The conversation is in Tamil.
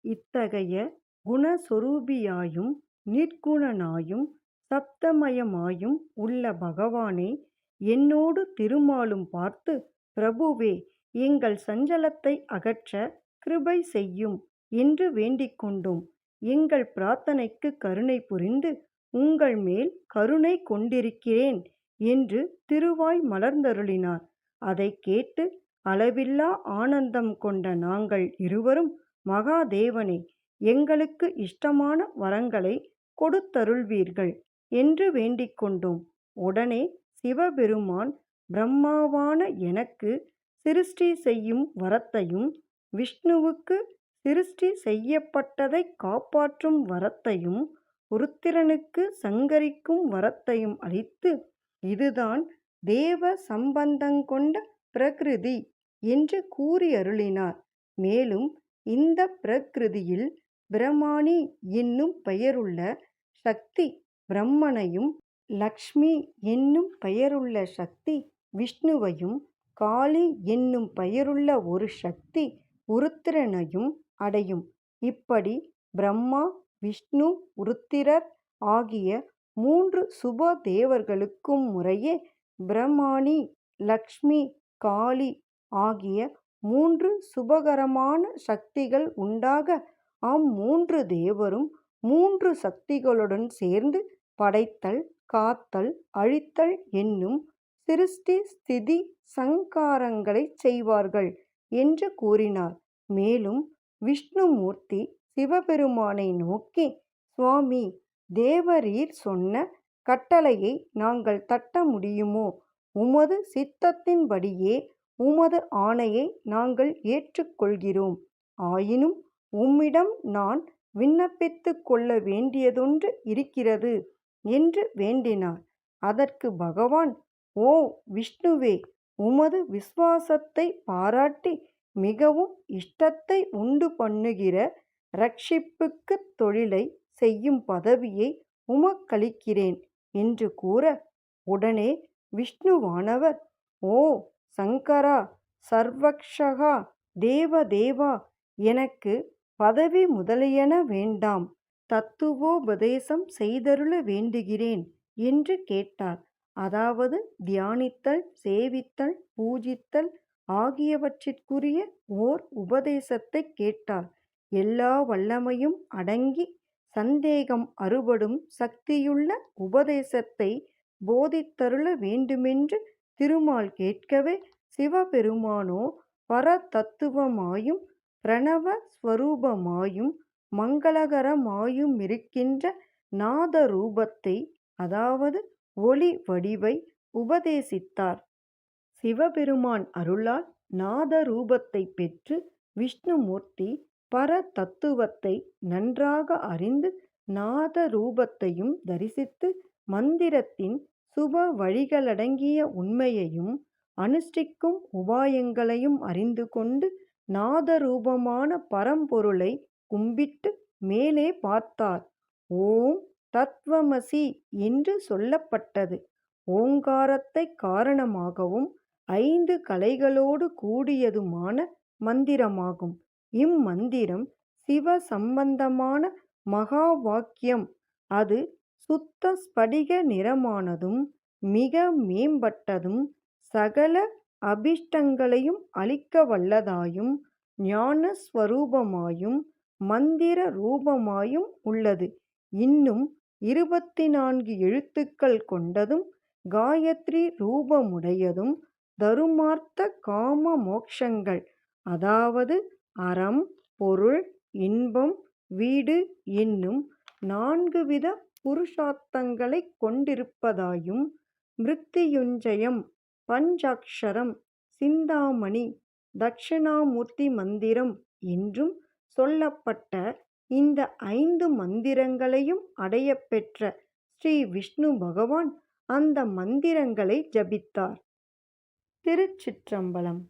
இத்தகைய குணஸ்வரூபியாயும் நிர்குணனாயும் சப்தமயமாயும் உள்ள பகவானை என்னோடு திருமாலும் பார்த்து, பிரபுவே, எங்கள் சஞ்சலத்தை அகற்ற கிருபை செய்யும் என்று வேண்டிக் கொண்டோம். எங்கள் பிரார்த்தனைக்கு கருணை புரிந்து உங்கள் மேல் கருணை கொண்டிருக்கிறேன் என்று திருவாய் மலர்ந்தருளினார். அதைக் கேட்டு அளவில்லா ஆனந்தம் கொண்ட நாங்கள் இருவரும், மகாதேவனே, எங்களுக்கு இஷ்டமான வரங்களை கொடுத்தருள்வீர்கள் என்று வேண்டிக் கொண்டோம். உடனே சிவபெருமான் பிரம்மாவான எனக்கு சிருஷ்டி செய்யும் வரத்தையும், விஷ்ணுவுக்கு சிருஷ்டி செய்யப்பட்டதை காப்பாற்றும் வரத்தையும், ருத்திரனுக்கு சங்கரிக்கும் வரத்தையும் அளித்து, இதுதான் தேவ சம்பந்தங்கொண்ட பிரகிருதி என்று கூறியருளினார். மேலும் இந்த பிரகிருதியில் பிரமாணி என்னும் பெயருள்ள சக்தி பிரம்மனையும், லக்ஷ்மி என்னும் பெயருள்ள சக்தி விஷ்ணுவையும், காளி என்னும் பெயருள்ள ஒரு சக்தி உருத்திரனையும் அடையும். இப்படி பிரம்மா, விஷ்ணு, உருத்திரர் ஆகிய 3 சுப தேவர்களுக்கும் முறையே பிரமாணி, லக்ஷ்மி, காளி ஆகிய 3 சுபகரமான சக்திகள் உண்டாக, அம்3 தேவரும் 3 சக்திகளுடன் சேர்ந்து படைத்தல், காத்தல், அழித்தல் என்னும் சிருஷ்டி ஸ்திதி சங்காரங்களைச் செய்வார்கள் என்று கூறினார். மேலும் விஷ்ணுமூர்த்தி சிவபெருமானை நோக்கி, சுவாமி, தேவரீர் சொன்ன கட்டளையை நாங்கள் தட்ட முடியுமோ? உமது சித்தத்தின்படியே உமது ஆணையை நாங்கள் ஏற்றுக்கொள்கிறோம். ஆயினும் உம்மிடம் நான் விண்ணப்பித்துக் கொள்ள வேண்டியதொன்று இருக்கிறது என்று வேண்டினார். அதற்கு பகவான், ஓ விஷ்ணுவே, உமது விசுவாசத்தை பாராட்டி மிகவும் இஷ்டத்தை உண்டு பண்ணுகிற ரட்சிப்புக்குத் தொழிலை செய்யும் பதவியை உமக்களிக்கிறேன் என்று கூற, உடனே விஷ்ணுவானவர், ஓ சங்கரா, சர்வக்ஷகா, தேவதேவா, எனக்கு பதவி முதலியன வேண்டாம், தத்துவோபதேசம் செய்தருள வேண்டுகிறேன் என்று கேட்டார். அதாவது தியானித்தல், சேவித்தல், பூஜித்தல் ஆகியவற்றிற்குரிய ஓர் உபதேசத்தை கேட்டார். எல்லா வல்லமையும் அடங்கி சந்தேகம் அறுபடும் சக்தியுள்ள உபதேசத்தை போதித்தருள வேண்டுமென்று திருமால் கேட்கவே, சிவபெருமானோ பரதத்துவமாயும் பிரணவ ஸ்வரூபமாயும் மங்களகரமாயுமிருக்கின்ற நாத ரூபத்தை, அதாவது ஒளி வடிவை உபதேசித்தார். சிவபெருமான் அருளால் நாத ரூபத்தை பெற்று விஷ்ணுமூர்த்தி பரதத்துவத்தை நன்றாக அறிந்து நாத ரூபத்தையும் தரிசித்து மந்திரத்தின் சுப வழிகளடங்கிய உண்மையையும் அனுஷ்டிக்கும் உபாயங்களையும் அறிந்து கொண்டு நாதரூபமான பரம்பொருளை கும்பிட்டு மேலே பார்த்தார். ஓம் தத்வமசி என்று சொல்லப்பட்டது ஓங்காரத்தை காரணமாகவும் 5 கலைகளோடு கூடியதுமான மந்திரமாகும். இம்மந்திரம் சிவ சம்பந்தமான மகா வாக்கியம். அது சுத்த ஸ்படிக நிறமானதும் மிக மேம்பட்டதும் சகல அபிஷ்டங்களையும் அளிக்க வல்லதாயும் ஞானஸ்வரூபமாயும் மந்திர ரூபமாயும் உள்ளது. இன்னும் 24 எழுத்துக்கள் கொண்டதும் காயத்ரி ரூபமுடையதும் தருமார்த்த காம மோக்ஷங்கள், அதாவது அறம், பொருள், இன்பம், வீடு என்னும் 4 வித புருஷார்த்தங்களைக் கொண்டிருப்பதாயும் மிருத்யுஞ்சயம், பஞ்சாக்ஷரம், சிந்தாமணி, தட்சிணாமூர்த்தி மந்திரம் என்றும் சொல்லப்பட்ட இந்த 5 மந்திரங்களையும் அடையப்பெற்ற ஸ்ரீ விஷ்ணு பகவான் அந்த மந்திரங்களை ஜபித்தார். திருச்சிற்றம்பலம்.